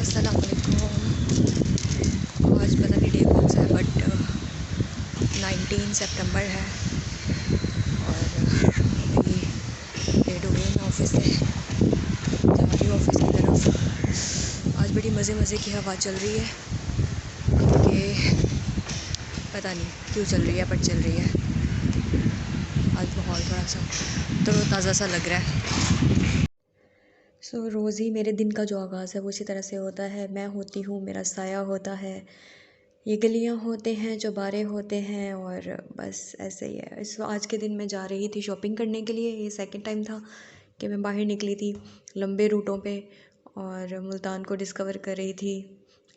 अस्सलाम वालेकुम। आज पता नहीं डे कौन सा है बट 19 सितंबर है और अभी लेट हो गई मैं ऑफिस से जा रही हूँ ऑफिस की तरफ। आज बड़ी मज़े की हवा चल रही है कि पता नहीं क्यों चल रही है बट चल रही है। आज माहौल थोड़ा सा तरोताज़ा सा लग रहा है। रोज़ ही मेरे दिन का जो आगाज़ है वो इसी तरह से होता है। मैं होती हूँ, मेरा साया होता है, ये गलियाँ होते हैं, चौबारे होते हैं और बस ऐसे ही है। आज के दिन मैं जा रही थी शॉपिंग करने के लिए। ये सेकंड टाइम था कि मैं बाहर निकली थी लंबे रूटों पे और मुल्तान को डिस्कवर कर रही थी,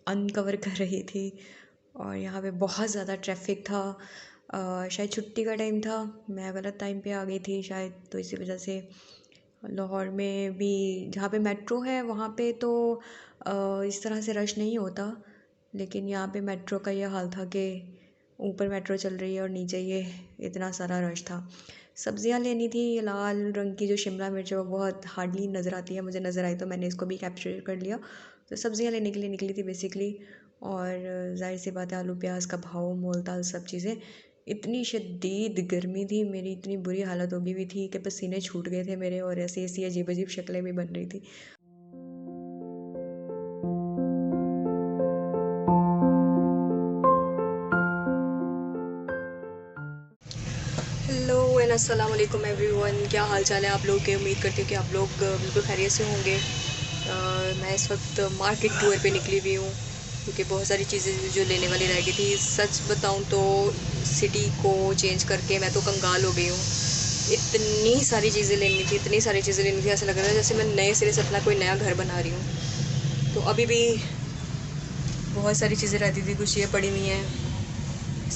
अनकवर कर रही थी। और यहाँ पे बहुत ज़्यादा ट्रैफिक था। शायद छुट्टी का टाइम था, मैं गलत टाइम पे आ गई थी शायद, तो इसी वजह से लाहौर में भी जहाँ पे मेट्रो है वहाँ पे तो इस तरह से रश नहीं होता, लेकिन यहाँ पे मेट्रो का ये हाल था कि ऊपर मेट्रो चल रही है और नीचे ये इतना सारा रश था। सब्ज़ियाँ लेनी थी, ये लाल रंग की जो शिमला मिर्च है वो बहुत हार्डली नज़र आती है, मुझे नज़र आई तो मैंने इसको भी कैप्चर कर लिया। तो सब्ज़ियाँ लेने के लिए निकली थी बेसिकली। और ज़ाहिर सी बात है आलू प्याज का भाव, मोल ताल सब चीज़ें। इतनी शदीद गर्मी थी, मेरी इतनी बुरी हालत हो गई हुई थी कि पसीने छूट गए थे मेरे और ऐसी ऐसी अजीब अजीब शक्लें भी बन रही थी। हेलो एंड अस्सलाम वालेकुम एवरीवन, क्या हाल चाल है आप लोग के। उम्मीद करती हूँ कि आप लोग बिल्कुल खैरियत से होंगे। मैं इस वक्त मार्केट टूर पे निकली हुई हूँ क्योंकि बहुत सारी चीज़ें जो लेने वाली रह गई थी। सच बताऊँ तो सिटी को चेंज करके मैं तो कंगाल हो गई हूँ। इतनी सारी चीज़ें लेनी थी, इतनी सारी चीज़ें लेनी थी, ऐसा लग रहा है जैसे मैं नए सिरे से अपना कोई नया घर बना रही हूँ। तो अभी भी बहुत सारी चीज़ें रहती थी, कुछ ये पड़ी हुई हैं,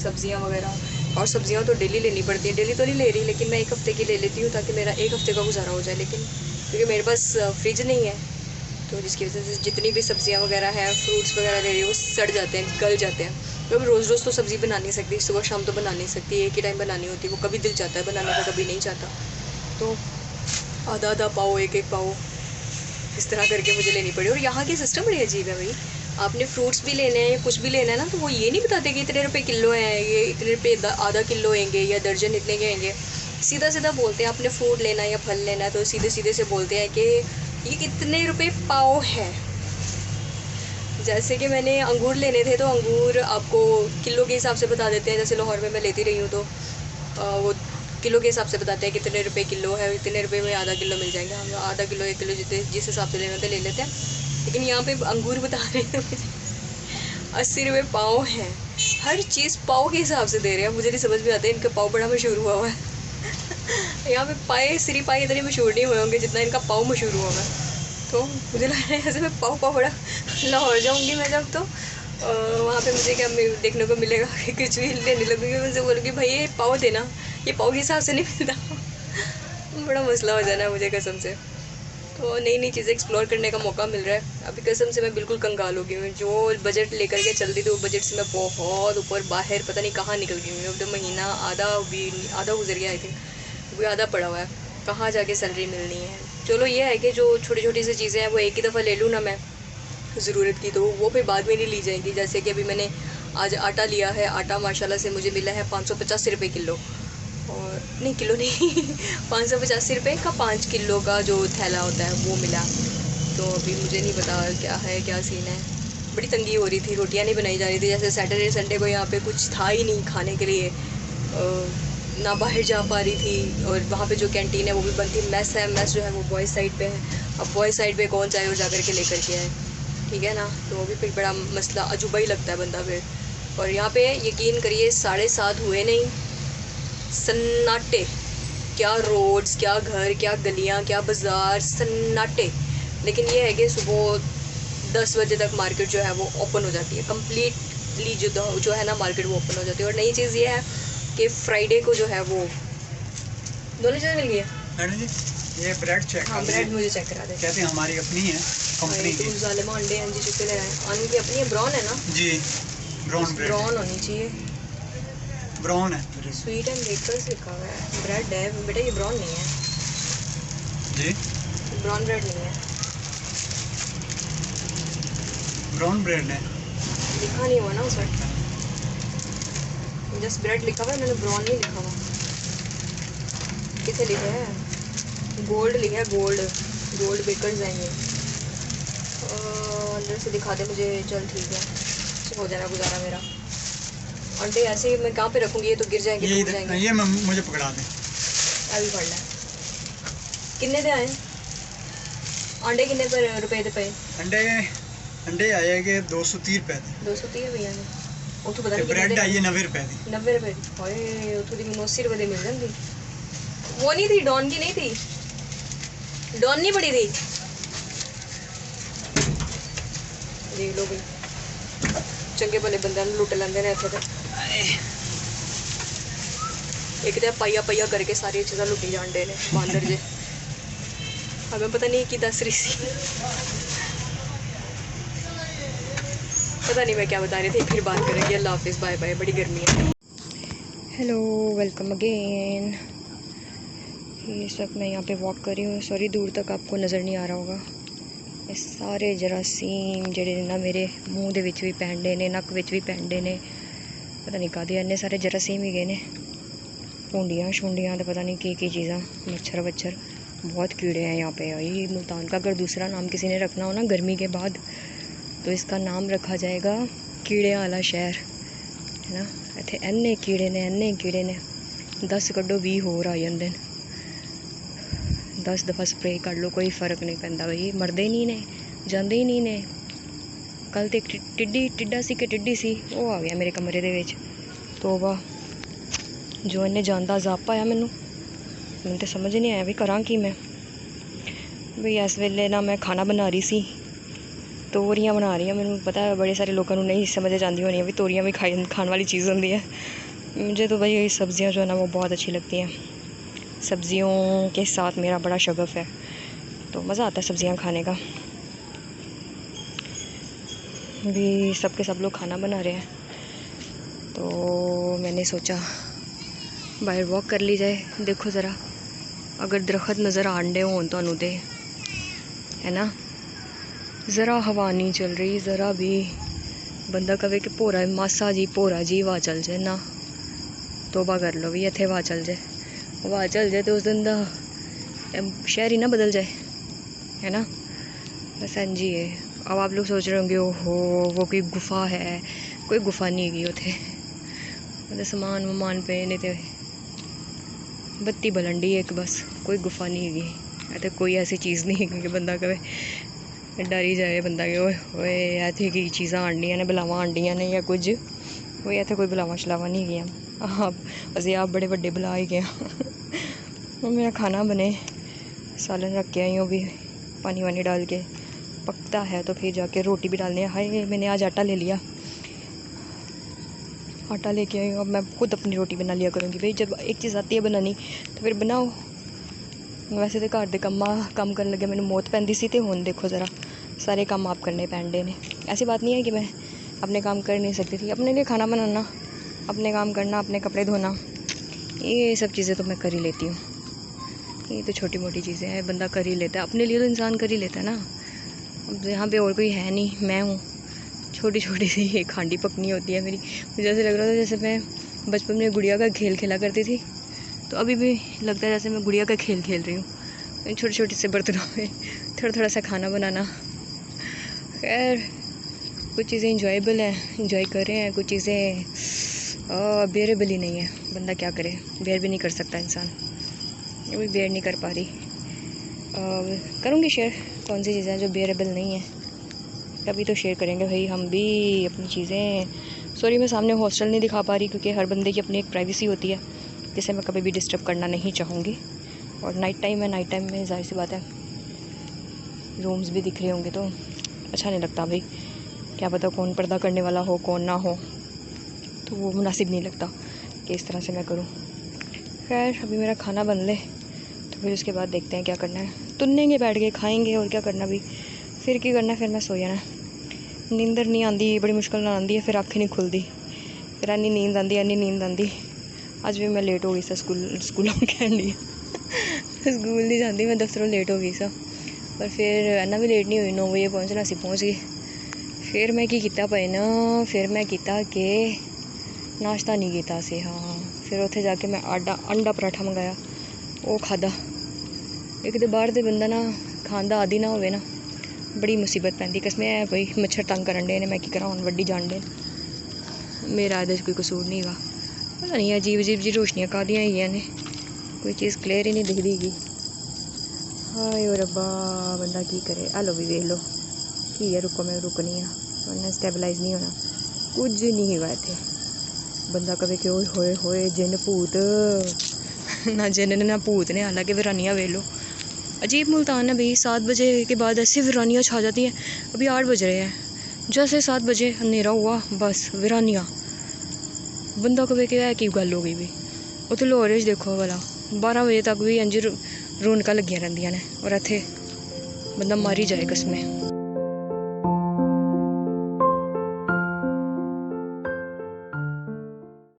सब्ज़ियाँ वगैरह। और सब्ज़ियाँ तो डेली लेनी पड़ती हैं, डेली तो नहीं ले रही लेकिन मैं एक हफ़्ते की ले लेती हूँ ताकि मेरा एक हफ़्ते का गुजारा हो जाए। लेकिन क्योंकि मेरे पास फ्रिज नहीं है तो जिसकी वजह से जितनी भी सब्ज़ियाँ वगैरह हैं, फ्रूट्स वगैरह ले रही हूँ वो सड़ जाते हैं, गल जाते हैं। क्योंकि रोज़ रोज़ तो सब्ज़ी बना नहीं सकती, सुबह शाम तो बना नहीं सकती, एक ही टाइम बनानी होती है। वो कभी दिल चाहता है बनाने का, कभी नहीं चाहता। तो आधा आधा पाओ, एक एक पाओ इस तरह करके मुझे लेनी पड़ी। और यहाँ की सिस्टम बड़ी अजीब है भाई। आपने फ्रूट्स भी लेने हैं या कुछ भी लेना है ना, तो वो ये नहीं बताते कि इतने रुपए किलो हैं, ये इतने रुपए आधा किलो होंगे या दर्जन इतने के होंगे। सीधा सीधा बोलते हैं आपने फ्रूट लेना है या फल लेना है तो सीधे सीधे से बोलते हैं कि ये कितने रुपए पाव है। जैसे कि मैंने अंगूर लेने थे तो अंगूर आपको किलो के हिसाब से बता देते हैं। जैसे लाहौर में मैं लेती रही हूँ तो वो किलो के हिसाब से बताते हैं कितने रुपए किलो है, इतने रुपए में आधा किलो मिल जाएगा। हम आधा किलो, एक किलो जिस हिसाब से लेना होता है ले लेते हैं। लेकिन यहाँ पे अंगूर बता रहे हैं मुझे 80 रुपये पाव है। हर चीज़ पाव के हिसाब से दे रहे हैं, मुझे नहीं समझ में आता है। इनका पाव बड़ा मशहूर हुआ हुआ है यहाँ पे पाए, सिरी पाए इतने मशहूर नहीं हुए होंगे जितना इनका पाव मशहूर हुआ हुआ है। तो मुझे लग रहा है जैसे मैं पाव पाव बड़ा लाहौर जाऊँगी मैं जब, तो वहाँ पे मुझे क्या देखने को मिलेगा कि कुछ भी लेने लगूँगी, उनसे बोलूँगी भाई ये पाव देना, ये पाव के हिसाब से नहीं मिलता। बड़ा मसला हो जाना है मुझे कसम से। तो नई नई चीज़ें एक्सप्लोर करने का मौका मिल रहा है। अभी कसम से मैं बिल्कुल कंगाल हो गई हूँ। जो बजट लेकर के चल रही थी वो बजट से मैं बहुत ऊपर बाहर पता नहीं कहाँ निकल गई हूँ। अब तो महीना आधा गुजर गया, आई थिंक वो आधा पड़ा हुआ है, कहाँ जाके सैलरी मिलनी है। चलो ये है कि जो छोटी छोटी सी चीज़ें हैं वो एक ही दफ़ा ले लूँ ना मैं ज़रूरत की, तो वो फिर बाद में नहीं ली जाएंगी। जैसे कि अभी मैंने आज आटा लिया है, आटा माशाल्लाह से मुझे मिला है 585 रुपये किलो। और नहीं, किलो नहीं 585 रुपये का 5 किलो का जो थैला होता है वो मिला। तो अभी मुझे नहीं पता क्या है, क्या सीन है। बड़ी तंगी हो रही थी, रोटियां नहीं बनाई जा रही थी। जैसे सैटरडे संडे को यहाँ पे कुछ था ही नहीं खाने के लिए, ना बाहर जा पा रही थी। और वहाँ पे जो कैंटीन है वो भी बंद थी। मेस है, मेस जो है वो बॉयज़ साइड पे है। अब बॉयज़ साइड पे कौन चाहे और जा कर के लेकर के आए, ठीक है ना। तो वो भी फिर बड़ा मसला, अजूबा ही लगता है बंदा फिर। और यहाँ पे यकीन करिए 7:30 हुए नहीं, सन्नाटे। क्या रोड्स, क्या घर, क्या गलियाँ, क्या बाज़ार, सन्नाटे। लेकिन ये है कि सुबह 10 बजे तक मार्केट जो है वो ओपन हो जाती है कम्प्लीटली। जो है ना मार्केट वो ओपन हो जाती है। और नई चीज़ ये है कि फ्राइडे को जो है वो दोनों चीज़ें मिल गई है। ये ब्रेड चेक, हाँ ब्रेड मुझे चेक करा दे। कहते हैं हमारी अपनी है कंपनी की। जालिमा अंडे हैं जी, चुके ले रहे हैं। आने की अपनी है, ब्राउन है ना जी, ब्राउन ब्रेड, ब्राउन होनी चाहिए, ब्राउन है। स्वीट एंड बेकर्स लिखा हुआ है, ब्रेड है बेटा, ये ब्राउन नहीं है जी, ब्राउन ब्रेड नहीं है। ब्राउन ब्रेड है। लिखा नहीं हुआ ना उस पर, जस्ट ब्रेड लिखा हुआ है, मैंने ब्राउन नहीं लिखा हुआ। किसे लिखा है? गोल्ड लिखा है, गोल्ड, गोल्ड बेकर्स हैं ये। अंदर से दिखा दे मुझे, चल ठीक है, हो जाना गुजारा मेरा। अंडे ऐसे ही मैं कहाँ पे रखूँगी, ये तो गिर जाएंगे, टूट जाएंगे। ये मुझे पकड़ा दे, अभी पढ़ लें। किन्ने दे आए अंडे, किन्ने पर रुपए दे पे? अंडे आए कि 230 रुपए दे। 230 रुपये ने उतो पता नहीं ब्रेड आई है 90 रुपए दी। 90 रुपये दी, हाय उतो दी मैनूं 80 रुपये दी मिल जाती। वो नहीं थी, डॉन की नहीं थी, डॉन नहीं पड़ी थी। देख लो भाई, चंगे भले बंदे लुट लेंदे ने इत्थे ते। एक तो पाइया पाइया करके सारी चीज़ां लुटी जांदे ने बांदर जे। हमें पता नहीं कि दस रही सी, पता नहीं मैं क्या बता रही थी। फिर बात करेंगे, अल्लाह हाफिज़, बाय बाय, बड़ी गर्मी है। Hello, welcome again. इस वक्त मैं यहाँ पे वॉक कर रही हूँ। सॉरी दूर तक आपको नज़र नहीं आ रहा होगा। ये सारे जरासीम जेडे ना मेरे मूँह दे विच भी पैंडे ने, नक विच भी पैंडे ने, पता नहीं कादे इन्ने सारे जरासीम ही गए ने। भूंडियाँ शुंडियाँ तो पता नहीं की चीज़ां, मच्छर वच्छर, बहुत कीड़े हैं यहाँ पे। ये मुल्तान का अगर दूसरा नाम किसी ने रखना हो ना गर्मी के बाद, तो इसका नाम रखा जाएगा कीड़ियाँ वाला शहर, है ना। इत्थे इन्ने कीड़े ने 10 कड्डो 20 होर आ जांदे ने। 10 दफ़ा स्प्रे कर लो, कोई फ़र्क नहीं पैंदा भाई, मरदे ही नहीं ने, जाते ही नहीं ने। कल तो एक टिड्डा सी कि टिड्डी सी, वो आ गया मेरे कमरे दे विच। तोबा, जो इन्हें जानदा ज़ाप पाया मैनू तो समझ नहीं आया भी करां की मैं। भाई इस वेले ना मैं खाना बना रही सी, तोरियां बना रही हूँ। मैंने पता है बड़े सारे लोगों को नहीं समझ आती होनी भी तोरियां भी खाने वाली चीज़ होती है। मुझे तो भाई ये सब्ज़ियाँ जो है ना वो बहुत अच्छी लगती हैं। सब्ज़ियों के साथ मेरा बड़ा शगफ है, तो मज़ा आता है सब्ज़ियाँ खाने का। भी सब लोग खाना बना रहे हैं, तो मैंने सोचा बाहर वॉक कर ली जाए। देखो ज़रा, अगर दरख्त नज़र आंडे हों तो ते, है ना, ज़रा हवा नहीं चल रही, ज़रा भी बंदा कहे कि भोरा मासा जी भोरा जी हवा चल जाए ना, तोबा कर लो भी इत्थे हवा चल जाए। हवा चल जाए तो उस दिन दा शहर ही ना बदल जाए, है ना। बस हाँ जी है। अब आप लोग सोच रहे होंगे ओहो वो कोई गुफा है, कोई गुफा नहीं गई उथे, मतलब समान वमान पे नहीं थे, बत्ती बलंडी एक बस, कोई गुफा नहीं गई। तो कोई ऐसी चीज़ नहीं है कि बंदा कहे डर ही जाए बंदा कि ओए इत्थे की चीज़ां आंडियां ने, बलावां आंडियां ने या कुछ, कोई इत्थे कोई बलावां शलावां नहीं गई। आप असी आप बड़े बड़े बुला ही गए। मेरा खाना बने, सालन रख के आई हूँ, भी पानी वानी डाल के पकता है तो फिर जाके रोटी भी डालनी है। हाय मैंने आज आटा ले लिया, आटा लेके आई हूँ। अब मैं खुद अपनी रोटी बना लिया करूँगी। भाई जब एक चीज़ आती है बनानी तो फिर बनाओ। वैसे तो घर के काम करने लगे मैंने मौत पैंदी सी, तो हुण देखो ज़रा सारे काम आप करने पैंडे ने। ऐसी बात नहीं है कि मैं अपने काम कर नहीं सकती थी। अपने लिए खाना बनाना, अपने काम करना, अपने कपड़े धोना, ये सब चीज़ें तो मैं कर ही लेती हूँ। ये तो छोटी मोटी चीज़ें हैं, बंदा कर ही लेता है। अपने लिए तो इंसान कर ही लेता है ना। अब यहाँ पे और कोई है नहीं, मैं हूँ। छोटी छोटी सी एक हांडी पकनी होती है मेरी। मुझे ऐसे लग रहा था जैसे मैं बचपन में गुड़िया का खेल खेला करती थी, तो अभी भी लगता है जैसे मैं गुड़िया का खेल खेल रही हूँ। छोटे छोटे से बर्तनों में थोड़ा सा खाना बनाना। खैर कुछ चीज़ें इंजॉयबल हैं, इंजॉय कर रहे हैं, कुछ चीज़ें बेयरेबल ही नहीं है। बंदा क्या करे, बेयर भी नहीं कर सकता इंसान। अभी बेयर नहीं कर पा रही। करूँगी शेयर कौन सी चीज़ें जो बेयरेबल नहीं है, कभी तो शेयर करेंगे भाई हम भी अपनी चीज़ें। सॉरी मैं सामने हॉस्टल नहीं दिखा पा रही, क्योंकि हर बंदे की अपनी एक प्राइवेसी होती है जिसे मैं कभी भी डिस्टर्ब करना नहीं चाहूँगी। और नाइट टाइम है, नाइट टाइम में जाहिर सी बात है रूम्स भी दिख रहे होंगे तो अच्छा नहीं लगता भाई। क्या पता कौन पर्दा करने वाला हो कौन ना हो, तो वो मुनासिब नहीं लगता कि इस तरह से मैं करूँ। खैर अभी मेरा खाना बन ले तो फिर उसके बाद देखते हैं क्या करना है। तुनेंगे बैठ के खाएंगे और क्या करना भी, फिर क्या करना, फिर मैं सो जाना। नींदर नहीं आती, बड़ी मुश्किल ना आती है, फिर अख नहीं खुलती, फिर इन्नी नींद आती। अज भी मैं लेट हो गई सा स्कूलों कहनी स्कूल नहीं जाती, मैं दफ्तरों लेट हो गई सा, पर फिर इन्ना भी लेट नहीं हुई। 9 बजे पहुँचना सी, पहुँच गई। फिर मैं की कीता भाई ना, फिर मैं कीता कि नाश्ता नहीं कीता सी। हाँ, फिर उत्थे जाके मैं अंडा पराठा मंगाया, वो खादा। एक तो बाहर दे बंदा ना खांदा आदि ना होवे ना, बड़ी मुसीबत पैंदी। कसम है भाई, मच्छर तंग करन डे ने, मैं की करां हुण, वड्डी जान डे। मेरा एह्दे च कोई कसूर नहीं हैगा। पता नहीं अजीब अजीब जी रोशनियां कादियां हैगियां ने, कोई चीज़ क्लियर ही नहीं दिखदी गी। हाय ओ रब्बा, बंदा की करे। हेलो भी वेख लो की है, रुको मैं रुकनी हाँ, वरना स्टेबलाइज नहीं होना। कुछ नहीं हैगा इत्थे। बंदा कवे कि ओए होए होए जिन भूत ना जिन ने ना भूत ने। हालांकि वीरानियाँ वेख लो, अजीब मुल्तान है भाई। 7 बजे के बाद ऐसे वीरानियाँ छा जाती हैं। अभी 8 बज रहे हैं, जैसे 7 बजे अंधेरा हुआ बस वीरानियाँ। बंदा कवे कि है की गल हो गई भी। उत्थे लाहौर देखो भला 12 बजे तक भी इंज रौनकां लगियां रहिंदियां ने, और इत्थे बंदा मर ही जाए कसमें।